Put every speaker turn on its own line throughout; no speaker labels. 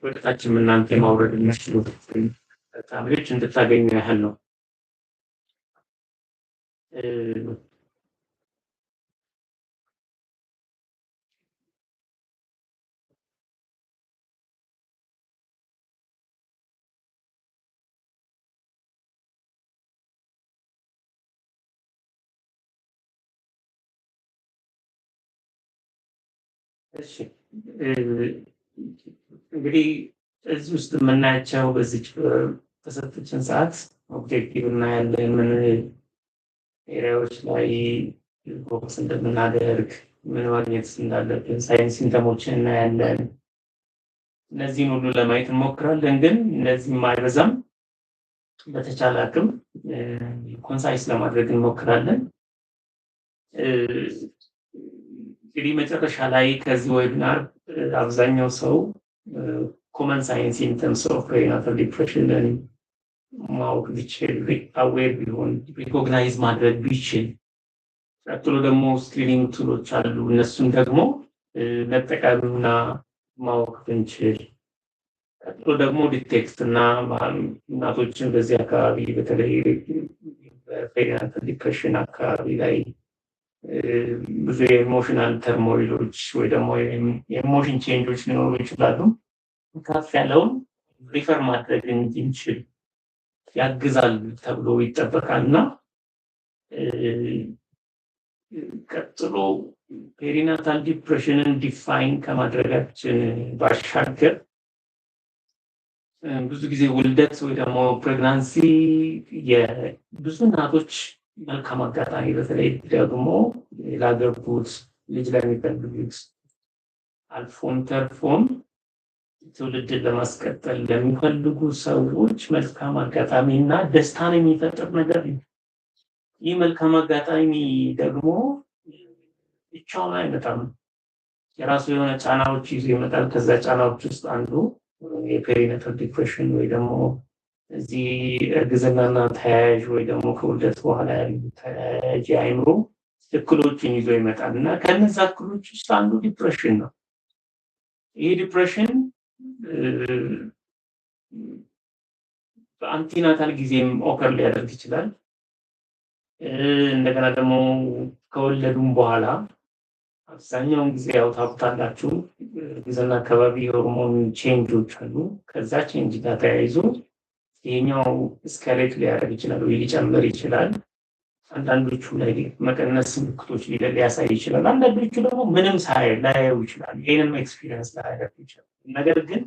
ወደታችን እናንተ ማውረድ የሚችሉት ታብሌት እንድታገኙ ያህል ነው። እሺ እንግዲህ እዚህ ውስጥ የምናያቸው በዚህ ተሰጥቶችን ሰዓት ኦብጀክቲቭ እናያለን፣ ምን ኤሪያዎች ላይ ፎከስ እንደምናደርግ፣ ምን ማግኘት እንዳለብን፣ ሳይንስ ሲምፕተሞችን እናያለን። እነዚህን ሁሉ ለማየት እንሞክራለን። ግን እነዚህ ማይበዛም በተቻለ አቅም ኮንሳይስ ለማድረግ እንሞክራለን። እንግዲህ መጨረሻ ላይ ከዚህ ዌቢናር አብዛኛው ሰው ኮመን ሳይንስ ኢን ተርምስ ኦፍ ፕሪናታል ዲፕሬሽን ማወቅ ቢችል፣ አዌር ቢሆን፣ ሪኮግናይዝ ማድረግ ቢችል፣ ቀጥሎ ደግሞ ስክሪኒንግ ቱሎች አሉ፣ እነሱን ደግሞ መጠቀምና ማወቅ ብንችል፣ ቀጥሎ ደግሞ ዲቴክት እና እናቶችን በዚህ አካባቢ በተለይ በፕሪናታል ዲፕሬሽን አካባቢ ላይ ብዙ የኢሞሽናል ተርሞይሎች ወይ ደግሞ የኢሞሽን ቼንጆች ሊኖሩ ይችላሉ። ከፍ ያለውን ሪፈር ማድረግ እንድንችል ያግዛል ተብሎ ይጠበቃልና ቀጥሎ ፔሪናታል ዲፕሬሽንን ዲፋይን ከማድረጋችን ባሻገር ብዙ ጊዜ ውልደት ወይ ደግሞ ፕሬግናንሲ የብዙ እናቶች መልካም አጋጣሚ በተለይ ደግሞ ላገቡት ልጅ ለሚፈልጉት አልፎም ተርፎም ትውልድን ለማስቀጠል ለሚፈልጉ ሰዎች መልካም አጋጣሚ እና ደስታን የሚፈጥር ነገር ነው። ይህ መልካም አጋጣሚ ደግሞ ብቻውን አይመጣም፣ የራሱ የሆነ ጫናዎች ይዞ ይመጣል። ከዛ ጫናዎች ውስጥ አንዱ የፔሪናታል ዲፕሬሽን ወይ ደግሞ እዚህ እርግዝናና ተያያዥ ወይ ደግሞ ከውልደት በኋላ ያሉ ተያያዥ የአእምሮ እክሎችን ይዞ ይመጣል እና ከነዛ እክሎች ውስጥ አንዱ ዲፕሬሽን ነው። ይሄ ዲፕሬሽን በአንቲናታል ጊዜም ኦከር ሊያደርግ ይችላል። እንደገና ደግሞ ከወለዱም በኋላ አብዛኛውን ጊዜ ያው ታውቁታላችሁ እርግዝና አካባቢ የሆርሞን ቼንጆች አሉ። ከዛ ቼንጅ ጋር ተያይዞ ይሄኛው ስኬሌት ሊያደርግ ይችላል ወይ ሊጨምር ይችላል። አንዳንዶቹ ላይ መቀነስ ምልክቶች ሊያሳይ ይችላል። አንዳንዶቹ ደግሞ ምንም ላያዩ ይችላል። ይሄንን ኤክስፒሪየንስ ላያደርግ ይችላል። ነገር ግን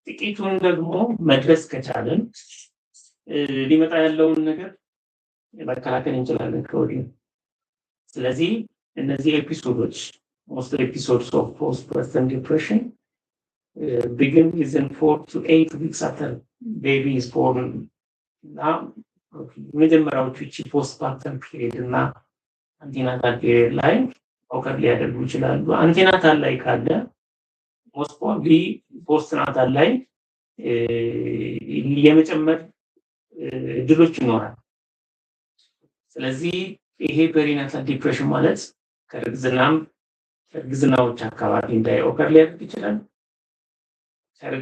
ጥቂቱን ደግሞ መድረስ ከቻለን ሊመጣ ያለውን ነገር መከላከል እንችላለን ከወዲሁ። ስለዚህ እነዚህ ኤፒሶዶች most episodes of postpartum depression begin within 4 to 8 weeks after baby is born. Now መጀመሪያዎቹ እቺ ፖስትፓርተም ፒሪየድ እና አንቲናታል ፒሪየድ ላይ ኦከር ሊያደርጉ ይችላሉ። አንቲናታል ላይ ካለ ሞስት ፕሮባብሊ ፖስትናታል ላይ የመጨመር እድሎች ይኖራል። ስለዚህ ይሄ ፔሪናታል ዲፕሬሽን ማለት ከእርግዝናዎች አካባቢ እንዳይ ኦከር ሊያደርግ ይችላል።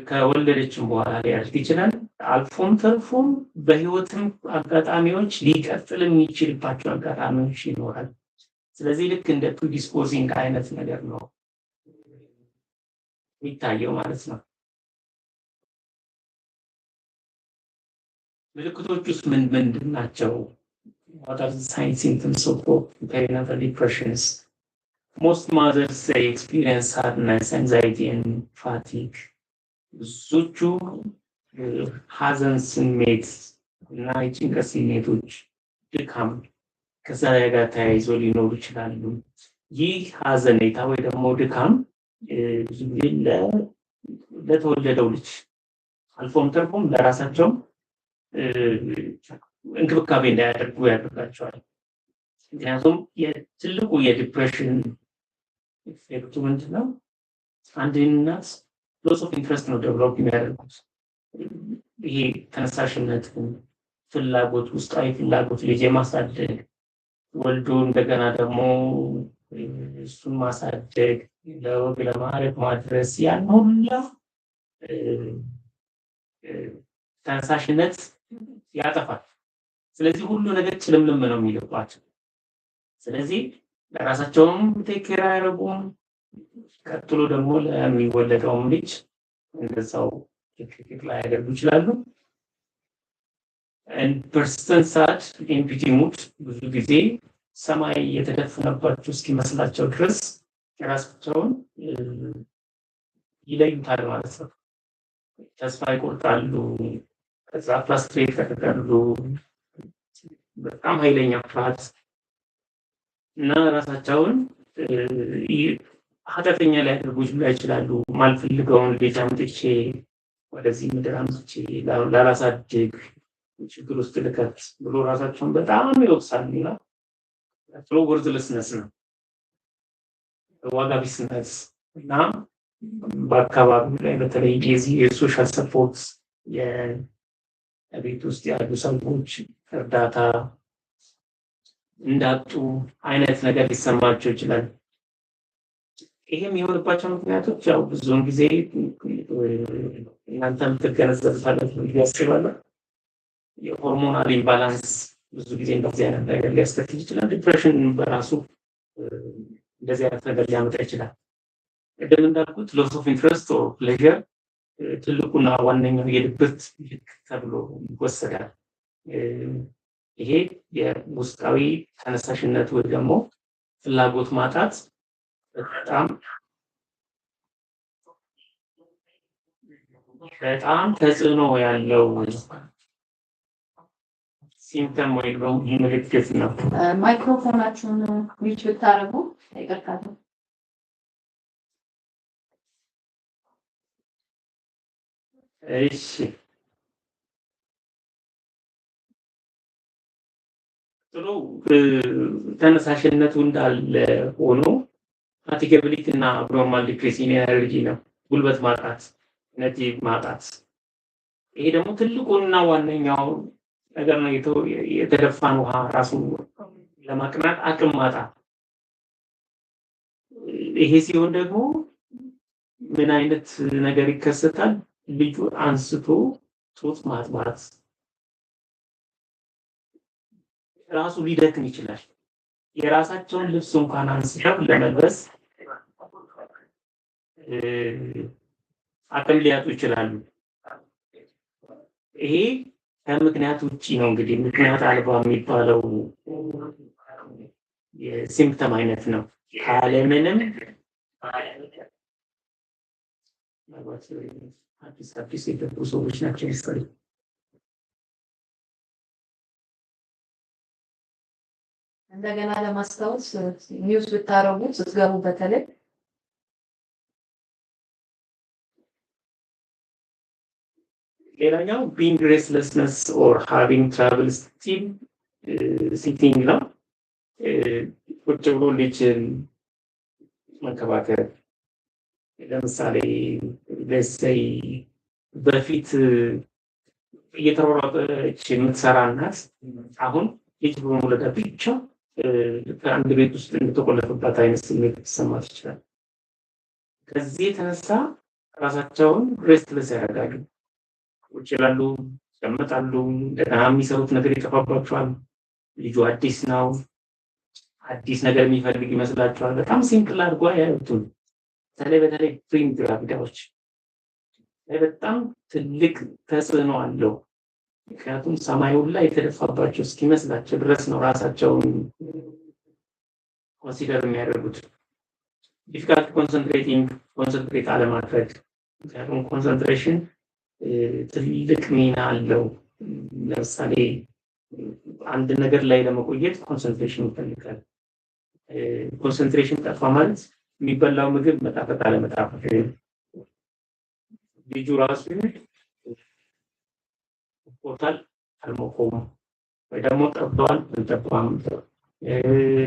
ከወለደችም በኋላ ሊያደርግ ይችላል። አልፎም ተርፎም በህይወትም አጋጣሚዎች ሊቀጥል የሚችልባቸው አጋጣሚዎች ይኖራል። ስለዚህ ልክ እንደ ፕሪዲስፖዚንግ አይነት ነገር ነው የሚታየው ማለት ነው። ምልክቶቹስ ምንድን ናቸው? What are the signs symptoms of perinatal depressions? Most mothers say experience sadness, anxiety and fatigue. ብዙዎቹ ሀዘን ስሜት እና የጭንቀት ስሜቶች፣ ድካም ከዛ ጋር ተያይዞ ሊኖሩ ይችላሉ። ይህ ሀዘኔታ ወይ ደግሞ ድካም ብዙ ጊዜ ለተወለደው ልጅ አልፎም ተርፎም ለራሳቸው እንክብካቤ እንዳያደርጉ ያደርጋቸዋል። ምክንያቱም የትልቁ የዲፕሬሽን ኢፌክቱ ምንድነው? አንድ እናት ሎስ ኦፍ ኢንትረስት ነው ዴቨሎፕ የሚያደርጉት። ይሄ ተነሳሽነት፣ ፍላጎት፣ ውስጣዊ ፍላጎት ልጅ የማሳደግ ወልዶ እንደገና ደግሞ እሱን ማሳደግ ለወግ ለማዕረግ ማድረስ ያን ሁላ ተነሳሽነት ያጠፋል። ስለዚህ ሁሉ ነገር ጭልምልም ነው የሚልባቸው። ስለዚህ ለራሳቸውም ቴክር አያደርጉም። ቀጥሎ ደግሞ ለሚወለደውም ልጅ እንደዛው ቴክር ላይ ያደርጉ ይችላሉ። ፐርሰንት ሳድ ኤምፒቲ ሙድ ብዙ ጊዜ ሰማይ የተደፈነባቸው እስኪመስላቸው ድረስ ራሳቸውን ይለዩታል ማለት ነው። ተስፋ ይቆርጣሉ፣ ከዛ ፍራስትሬት ያደርጋሉ። በጣም ኃይለኛ ፍርሃት እና ራሳቸውን ኃጢአተኛ ሊያደርጉ ይችላሉ። ማልፈልገውን ልጅ አምጥቼ ወደዚህ ምድር አምጥቼ ላላሳድግ ችግር ውስጥ ልከት ብሎ ራሳቸውን በጣም ይወቅሳሉ። እና ጥሩ ወርዝለስነስ ነው፣ ዋጋ ቢስነት እና በአካባቢው ላይ በተለይ የዚህ የሶሻል ሰፖርት የቤት ውስጥ ያሉ ሰዎች እርዳታ እንዳጡ አይነት ነገር ሊሰማቸው ይችላል። ይሄም የሆነባቸው ምክንያቶች ያው ብዙውን ጊዜ እናንተም ትገነዘቡታላችሁ ብዬ አስባለሁ። የሆርሞናል ኢምባላንስ ብዙ ጊዜ እንደዚህ አይነት ነገር ሊያስከትል ይችላል። ዲፕሬሽን በራሱ እንደዚህ አይነት ነገር ሊያመጣ ይችላል። ቅድም እንዳልኩት ሎስ ኦፍ ኢንትረስት ኦር ፕሌዠር ትልቁና ዋነኛው የድብርት ምልክት ተብሎ ይወሰዳል። ይሄ የውስጣዊ ተነሳሽነት ወይ ደግሞ ፍላጎት ማጣት በጣም ተጽዕኖ ያለው ሲምፕተም ወይ ደግሞ ምልክት ነው።
ማይክሮፎናችሁን ሚውት ብታረጉ ይቀርታል።
እሺ ጥሩ ተነሳሽነቱ እንዳለ ሆኖ ፋቲጋቢሊቲ እና አብኖርማል ዲክሪስ ኢን ኤነርጂ ነው፣ ጉልበት ማጣት፣ ኤነርጂ ማጣት። ይሄ ደግሞ ትልቁና ዋነኛው ነገር ነው። የተደፋን ውሃ ራሱ ለማቅናት አቅም ማጣት። ይሄ ሲሆን ደግሞ ምን አይነት ነገር ይከሰታል? ልጁ አንስቶ ጡት ማጥባት ራሱ ሊደክም ይችላል። የራሳቸውን ልብስ እንኳን አንስተው ለመልበስ አቅም ሊያጡ ይችላሉ። ይሄ ከምክንያት ውጪ ነው። እንግዲህ ምክንያት አልባ የሚባለው የሲምፕተም አይነት ነው። ካለምንም አዲስ የገቡ ሰዎች ናቸው ይሰሩ።
እንደገና ለማስታወስ ኒውስ ብታረጉት ስትገቡ በተለይ
ሌላኛው being restlessness or having trouble still sitting ነው። ቁጭ ብሎ ልጅን መንከባከብ ለምሳሌ ለሰይ በፊት እየተሯሯጠች የምትሰራ እናት አሁን ልጅ በመውለድ ብቻ ከአንድ ቤት ውስጥ እንደተቆለፈባት አይነት ስሜት ሊሰማት ይችላል። ከዚህ የተነሳ ራሳቸውን ሬስትለስ ያደርጋሉ። ቁጭ ይላሉ፣ ይቀመጣሉ፣ እንደገና የሚሰሩት ነገር ይጠፋባቸዋል። ልጁ አዲስ ነው፣ አዲስ ነገር የሚፈልግ ይመስላቸዋል። በጣም ሲምፕል አድርጎ ያዩትን በተለይ ፕሪም ግራቪዳዎች በጣም ትልቅ ተጽዕኖ አለው። ምክንያቱም ሰማዩ ላይ የተደፋባቸው እስኪመስላቸው ድረስ ነው ራሳቸውን ኮንሲደር የሚያደርጉት። ዲፊካልት ኮንሰንትሬት አለማድረግ፣ ምክንያቱም ኮንሰንትሬሽን ትልቅ ሚና አለው። ለምሳሌ አንድ ነገር ላይ ለመቆየት ኮንሰንትሬሽን ይፈልጋል። ኮንሰንትሬሽን ጠፋ ማለት የሚበላው ምግብ መጣፈጥ አለመጣፈጥ፣ ልጁ ራሱ ፖርታል አልሞቆም ወይ ደግሞ ጠብቷል አልጠባም፣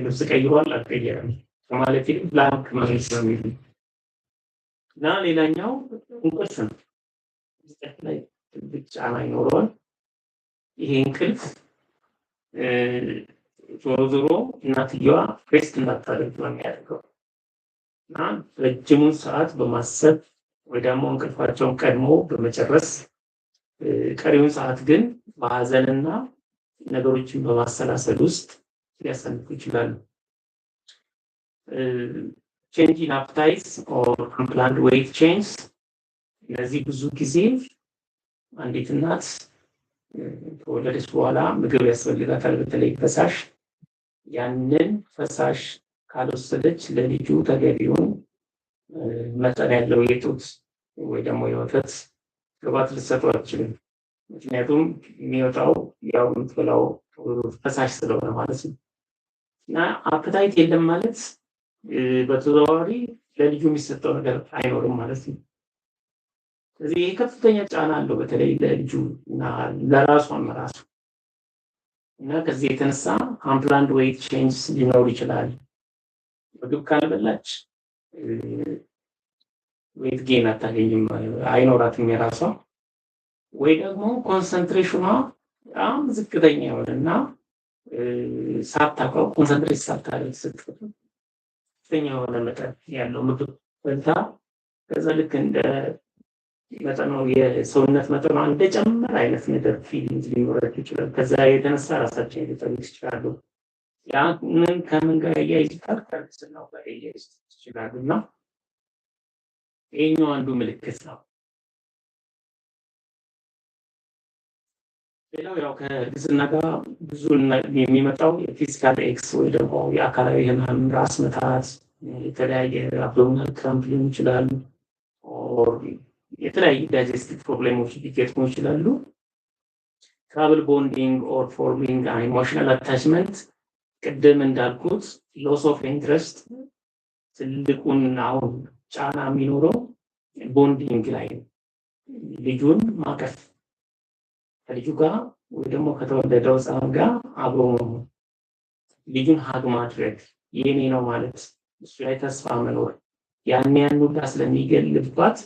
ልብስ ቀይሯል አልቀየረም ከማለት ይልቅ ብላንክ ማለት ነው የሚሉት። እና ሌላኛው እንቅልፍ ነው። ላይ ትልቅ ጫና ይኖረዋል። ይሄ እንቅልፍ ዞሮ እናትየዋ ሬስት እንዳታደርግ ነው የሚያደርገው እና ረጅሙን ሰዓት በማሰብ ወይ ደግሞ እንቅልፋቸውን ቀድሞ በመጨረስ ቀሪውን ሰዓት ግን በሀዘንና ነገሮችን በማሰላሰል ውስጥ ሊያሳልፉ ይችላሉ። change in appetite or unplanned weight change እነዚህ ብዙ ጊዜ አንዲት እናት ከወለደች በኋላ ምግብ ያስፈልጋታል፣ በተለይ ፈሳሽ። ያንን ፈሳሽ ካልወሰደች ለልጁ ተገቢውን መጠን ያለው የጡት ወይ ደግሞ የወተት ግባት ልትሰጠው አትችልም። ምክንያቱም የሚወጣው ያው የምትበላው ፈሳሽ ስለሆነ ማለት ነው። እና አፕታይት የለም ማለት በተዘዋዋሪ ለልጁ የሚሰጠው ነገር አይኖርም ማለት ነው። ስለዚህ ከፍተኛ ጫና አለው በተለይ ለልጁ እና ለራሷም ራሱ እና ከዚህ የተነሳ unplanned weight change ሊኖር ይችላል። ምግብ ካልበላች weight gain አታገኝም፣ አይኖራትም የራሷ ወይ ደግሞ ኮንሰንትሬሽኗ በጣም ዝቅተኛ ይሆንና ሳታውቀው ኮንሰንትሬት ሳታደርግ ስትቀር ከፍተኛ የሆነ መጠን ያለው ምግብ በልታ ከዛ ልክ እንደ መጠኑ የሰውነት መጠኗ እንደጨመረ አይነት ነገር ፊሊንግ ሊኖራቸው ይችላል። ከዛ የተነሳ ራሳቸውን ሊጠሉ ይችላሉ። ያንን ከምን ጋር ያያይዙታል? ከእርግዝናው ጋር ያያይዙት ይችላሉ እና ይሄኛው አንዱ ምልክት ነው። ሌላው ያው ከእርግዝና ጋር ብዙ የሚመጣው የፊዚካል ኤክስ ወይ ደግሞ የአካላዊ ህመም፣ ራስ ምታት፣ የተለያየ አብዶሚናል ክራምፕ ሊሆን ይችላል ኦር የተለያዩ ዳይጀስቲቭ ፕሮብሌሞች ሊገጥሙ ይችላሉ። ትራብል ቦንዲንግ ኦር ፎርሚንግ ኢሞሽናል አታችመንት ቅድም እንዳልኩት ሎስ ኦፍ ኢንትረስት ትልቁን አሁን ጫና የሚኖረው ቦንዲንግ ላይ ነው። ልጁን ማቀፍ ከልጁ ጋር ወይ ደግሞ ከተወለደው ህፃን ጋር አብሮ ልጁን ሀግ ማድረግ የኔ ነው ማለት እሱ ላይ ተስፋ መኖር ያን ሁላ ስለሚገልባት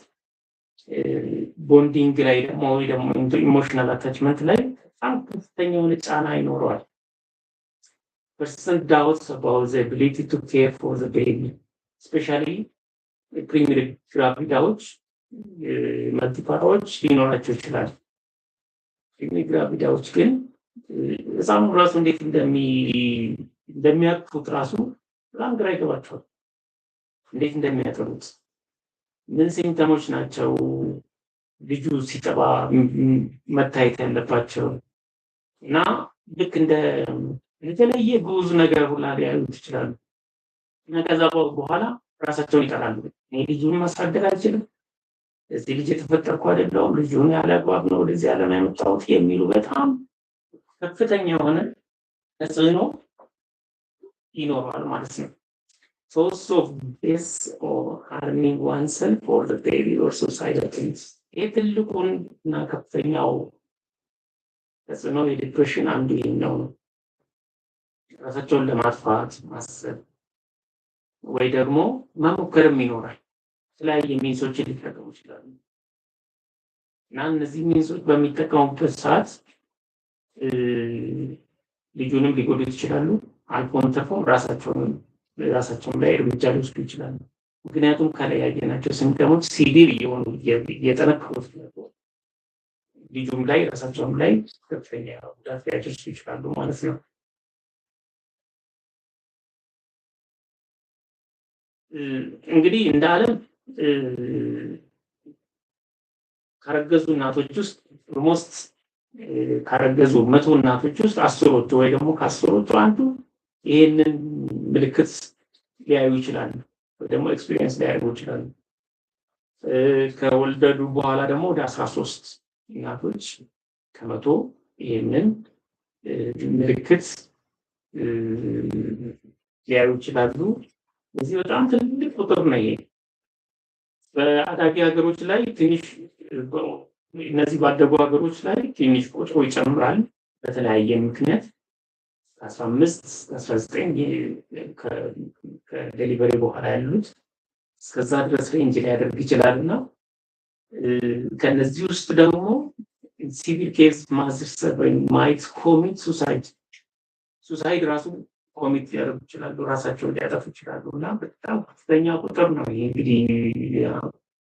ቦንዲንግ ላይ ደግሞ ወይ ደግሞ ኢሞሽናል አታችመንት ላይ በጣም ከፍተኛ የሆነ ጫና ይኖረዋል። persistent doubts about the ability to care for the baby, especially primary gravidaዎች መልቲፓራዎች ሊኖራቸው ይችላል። primary gravidaዎች ግን ህፃኑ ራሱ እንዴት እንደሚያቅፉት ራሱ በጣም ግራ ይገባቸዋል። እንዴት እንደሚያጠሩት ምን ሲምፕተሞች ናቸው ልጁ ሲጠባ መታየት ያለባቸው እና ልክ እንደ የተለየ ጉዝ ነገር ሁላ ሊያዩት ይችላሉ። እና ከዛ በኋላ ራሳቸውን ይጠራሉ። እኔ ልጁን ማሳደግ አልችልም፣ እዚህ ልጅ የተፈጠርኩ አይደለሁም፣ ልጁን ያለ አግባብ ነው ወደዚህ ዓለም ያመጣሁት የሚሉ በጣም ከፍተኛ የሆነ ተጽዕኖ ይኖራል ማለት ነው። Source of this or harming oneself or the baby or suicidal things. ይህ ትልቁን እና ከፍተኛው ተጽዕኖ የዲፕሬሽን አንዱ ነው። ራሳቸውን ለማጥፋት ማሰብ ወይ ደግሞ መሞከርም ይኖራል። የተለያየ ሚንሶችን ሊጠቀሙ ይችላሉ እና እነዚህ ሚንሶች በሚጠቀሙበት ሰዓት ልጁንም ሊጎዱት ይችላሉ። አልፎም ተርፎም ራሳቸውን ላይ እርምጃ ሊወስዱ ይችላሉ። ምክንያቱም ከላይ ያየናቸው ሲምፕተሞች ሲቪር እየሆኑ እየጠነከሩ ስለሆነ ልጁም ላይ ራሳቸውም ላይ ከፍተኛ ጉዳት ሊያደርሱ ይችላሉ ማለት ነው። እንግዲህ እንደ ዓለም ካረገዙ እናቶች ውስጥ ኦልሞስት ካረገዙ 100 እናቶች ውስጥ 10ዎቹ ወይ ደግሞ ከ10ዎቹ አንዱ ይሄንን ምልክት ሊያዩ ይችላሉ ወይ ደግሞ ኤክስፒሪየንስ ሊያደርጉ ይችላሉ። ከወለዱ በኋላ ደግሞ ወደ 13 እናቶች ከመቶ ይሄንን ምልክት ሊያዩ ይችላሉ። እዚህ በጣም ትልቅ ቁጥር ነው። ይሄ በአዳጊ ሀገሮች ላይ ትንሽ እነዚህ ባደጉ ሀገሮች ላይ ትንሽ ቁጥሩ ይጨምራል በተለያየ ምክንያት 15 19 ከዴሊቨሪ በኋላ ያሉት እስከዛ ድረስ ሬንጅ ሊያደርግ ይችላልና ከነዚህ ውስጥ ደግሞ ሲቪል ኬስ ማዘርስ ማይት ኮሚት ሱሳይድ ሱሳይድ ራሱ ኮሚት ሊያደርጉ ይችላሉ፣ ራሳቸውን ሊያጠፉ ይችላሉ። እና በጣም ከፍተኛ ቁጥር ነው። ይሄ እንግዲህ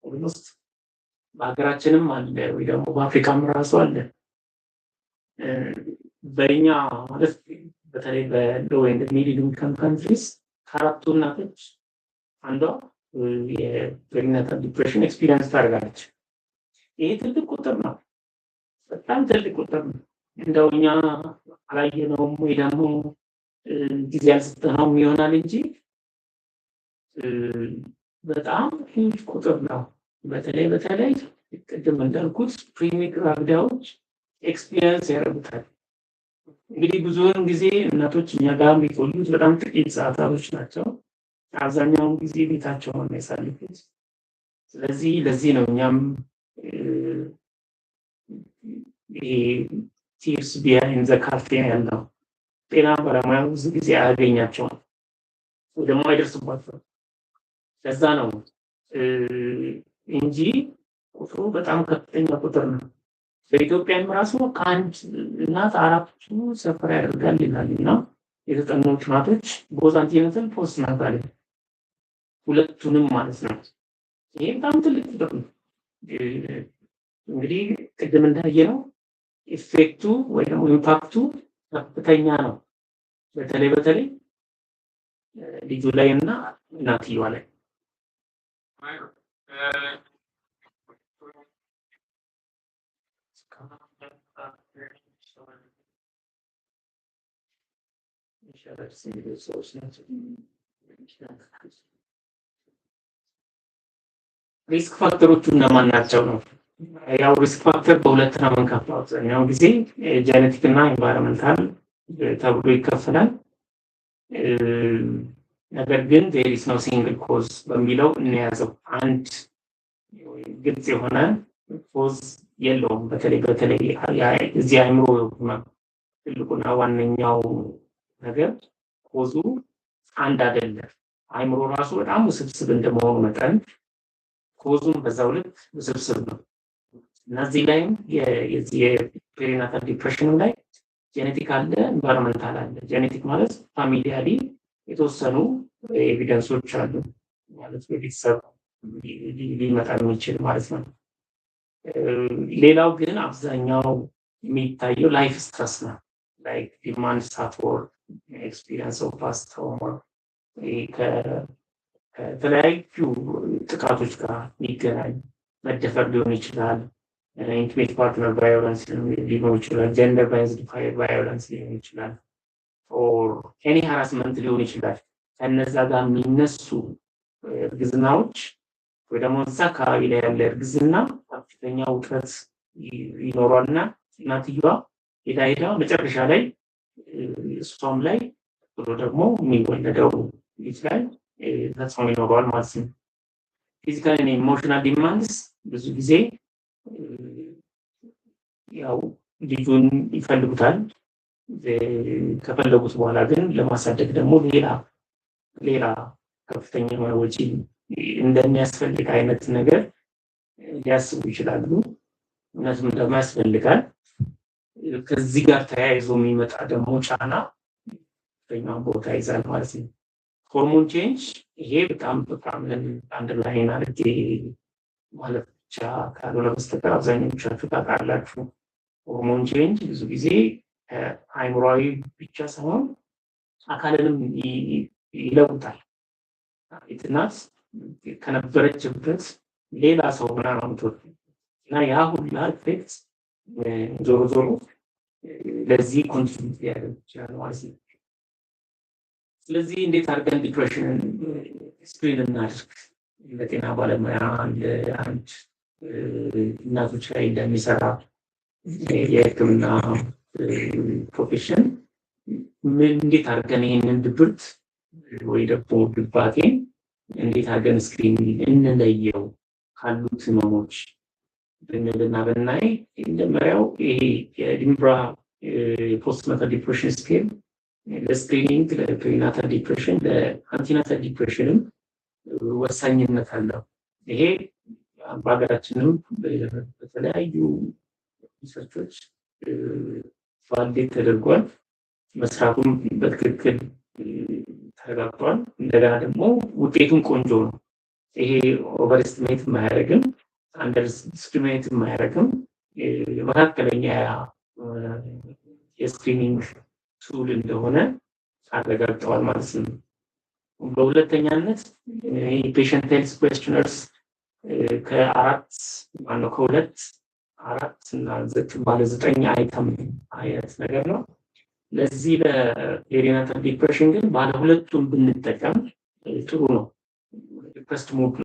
ኦልሞስት በሀገራችንም አለ ወይ ደግሞ በአፍሪካም ራሱ አለ። በእኛ ማለት በተለይ በሎው ኤንድ ሚድል ኢንካም ካንትሪስ ከአራቱ እናቶች አንዷ የፕሬግናንታል ዲፕሬሽን ኤክስፒሪየንስ ታደርጋለች። ይሄ ትልቅ ቁጥር ነው፣ በጣም ትልቅ ቁጥር ነው። እንደው እኛ አላየነውም ወይ ደግሞ ጊዜ አልሰጠነውም ይሆናል እንጂ በጣም ሂውጅ ቁጥር ነው። በተለይ ቅድም እንዳልኩት ፕሪሜቹር ግራቪዳዎች ኤክስፒሪየንስ ያደርጉታል። እንግዲህ ብዙውን ጊዜ እናቶች እኛ ጋር የሚቆዩት በጣም ጥቂት ሰዓታቶች ናቸው። አብዛኛውን ጊዜ ቤታቸው ነው የሚያሳልፉት። ስለዚህ ለዚህ ነው እኛም ይሄ ቲርስ ቢሃይንድ ዘ ካርቴን ያለው ጤና ባለሙያ ብዙ ጊዜ አያገኛቸውም ወይ ደግሞ አይደርስባቸውም። ለዛ ነው እንጂ ቁጥሩ በጣም ከፍተኛ ቁጥር ነው። በኢትዮጵያም ራሱ ከአንድ እናት አራቱ ሰፈር ያደርጋል ይላል እና የተጠኑ ጥናቶች ቦዝ አንቲናታል ፖስት ናታል ሁለቱንም ማለት ነው። ይሄ በጣም ትልቅ ቁጥር ነው። እንግዲህ ቅድም እንዳየነው ኢፌክቱ ወይ ደግሞ ኢምፓክቱ ከፍተኛ ነው። በተለይ ልጁ ላይ እና እናትየዋ ላይ ሪስክ ፋክተሮቹ እነማን ናቸው ነው? ያው ሪስክ ፋክተር በሁለት ነው የምንከፍለው። አብዛኛውን ጊዜ ጄኔቲክ እና ኢንቫይሮንመንታል ተብሎ ይከፈላል። ነገር ግን there is no single cause በሚለው እንያዘው። አንድ ግልጽ የሆነ ኮዝ የለውም። በተለይ እዚህ አእምሮ ትልቁና ዋነኛው ነገር ኮዙ አንድ አይደለም። አእምሮ ራሱ በጣም ውስብስብ እንደመሆኑ መጠን ኮዙም በዛው ልክ ውስብስብ ነው። እና እዚህ ላይም የፔሪናታል ዲፕሬሽን ላይ ጄኔቲክ አለ፣ ኢንቫይሮንመንታል አለ። ጄኔቲክ ማለት ፋሚሊያሊ የተወሰኑ ኤቪደንሶች አሉ ማለት ቤተሰብ ሊመጣ የሚችል ማለት ነው። ሌላው ግን አብዛኛው የሚታየው ላይፍ ስትረስ ነው። ላይክ ዲማንድ ሳትወር ኤክስፒሪየንስ ኦፍ ፓስት ትራውማ ከተለያዩ ጥቃቶች ጋር የሚገናኝ መደፈር ሊሆን ይችላል፣ ኢንቲሜት ፓርትነር ቫዮለንስ ሊሆን ይችላል፣ ጀንደር ባይዝድ ቫዮለንስ ሊሆን ይችላል፣ ኦር ኤኒ ሃራስመንት ሊሆን ይችላል። ከነዛ ጋር የሚነሱ እርግዝናዎች ወይ ደግሞ እዛ አካባቢ ላይ ያለ እርግዝና ከፍተኛ ውጥረት ይኖረዋልና እናትየዋ ሄዳ መጨረሻ ላይ እሷም ላይ ብሎ ደግሞ የሚወለደው ይችላል ተጽዕኖ ይኖረዋል ማለት ነው። ፊዚካል እና ኢሞሽናል ዲማንድስ ብዙ ጊዜ ያው ልጁን ይፈልጉታል። ከፈለጉት በኋላ ግን ለማሳደግ ደግሞ ሌላ ከፍተኛ ወጪ እንደሚያስፈልግ አይነት ነገር ሊያስቡ ይችላሉ። እነሱም ደግሞ ያስፈልጋል። ከዚህ ጋር ተያይዞ የሚመጣ ደግሞ ጫና ከፍተኛውን ቦታ ይዛል ማለት ነው። ሆርሞን ቼንጅ ይሄ በጣም አንድ ላይ አድርጌ ማለት ብቻ ካልሆነ በስተቀር አብዛኞቻችሁ ታውቃላችሁ። ሆርሞን ቼንጅ ብዙ ጊዜ አእምሯዊ ብቻ ሳይሆን አካልንም ይለውጣል። እናት ከነበረችበት ሌላ ሰው ምናምን እና ያ ሁላ ኢፌክት ዞሮ ለዚህ ኮንትሪቢዩት ሊያደርግ ይችላል ማለት ነው። ስለዚህ እንዴት አድርገን ዲፕሬሽንን ስክሪን እናድርግ? ለጤና ባለሙያ አንድ እናቶች ላይ እንደሚሰራ የሕክምና ፕሮፌሽን እንዴት አድርገን ይህንን ድብርት ወይ ደግሞ ድባቴን እንዴት አድርገን ስክሪን እንለየው ካሉት ህመሞች ብንልና ብናይ እንደመሪያው ይሄ የዲምብራ ፖስትናታል ዲፕሬሽን ስኬል ለስክሪኒንግ ለፕሪናታል ዲፕሬሽን ለአንቲናታል ዲፕሬሽንም ወሳኝነት አለው። ይሄ በሀገራችንም በተለያዩ ሪሰርቾች ቫሊዴት ተደርጓል። መስራቱም በትክክል ተረጋግጧል። እንደገና ደግሞ ውጤቱም ቆንጆ ነው። ይሄ ኦቨርስቲሜት የማያደርግም አንደርስቲሜት የማያደርግም መካከለኛ የስክሪኒንግ ቱል እንደሆነ አረጋግጠዋል ማለት ነው። በሁለተኛነት ፔሸንት ሄልዝ ኩዌስችነርስ ከሁለት አራት እና ባለ 9 አይተም አይነት ነገር ነው። ለዚህ ለፔሪናታል ዲፕሬሽን ግን ባለ ሁለቱም ብንጠቀም ጥሩ ነው። ሪኩዌስት ሞድ